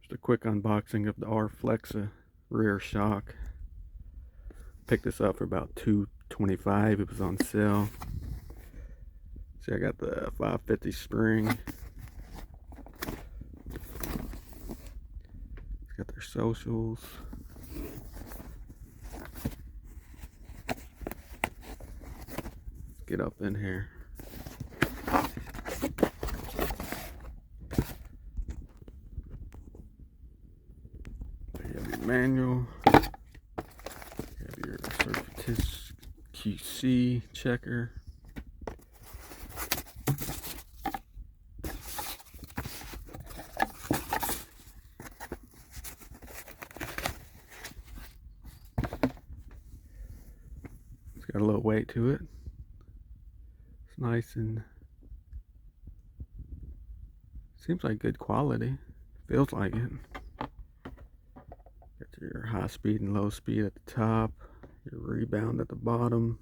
Just a quick unboxing of the RFLOXA rear shock. Picked this up for about $225. It was on sale. See, I got the 550 spring. It's got their socials. Let's get up in here. You have your manual. You have your certificate QC checker. It's got a little weight to it. It's nice and seems like good quality. Feels like it. Got your high speed and low speed at the top, your rebound at the bottom.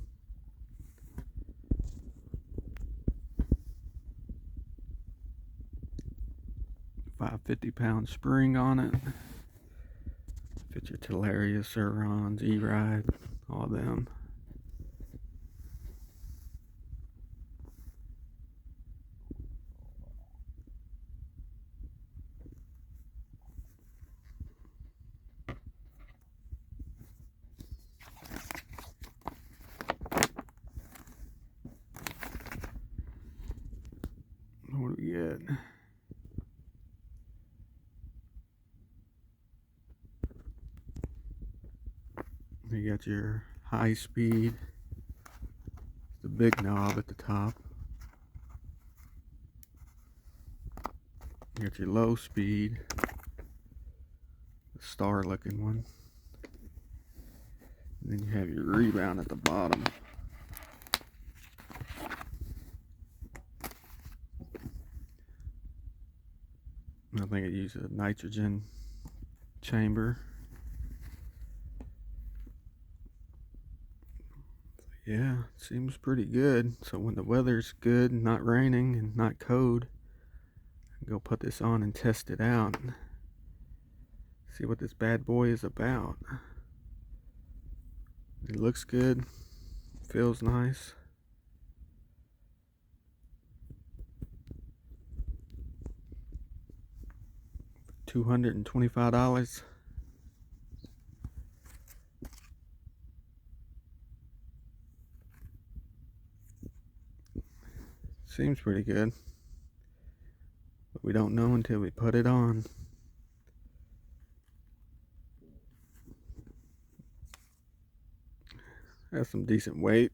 £550 spring on it. Fits your Talaria, Surrons, Eride, all of them. What do we get? You got your high speed, the big knob at the top. You got your low speed, the star looking one. And then you have your rebound at the bottom. I think it uses a nitrogen chamber. Yeah, it seems pretty good. So when the weather's good, not raining and not cold, I can go put this on and test it out. See what this bad boy is about. It looks good, feels nice. $225. Seems pretty good, but we don't know until we put it on. Has some decent weight.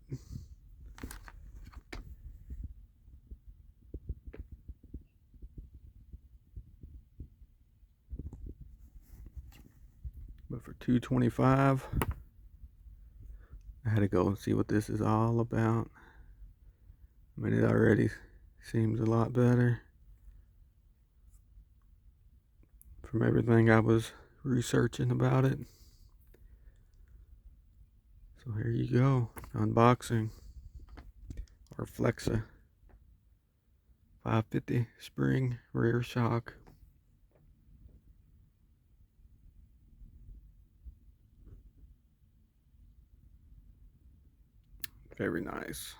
But for $225, I had to go and see what this is all about. I mean, it already seems a lot better from everything I was researching about it. So here you go, unboxing RFLOXA 550 spring rear shock. Very nice.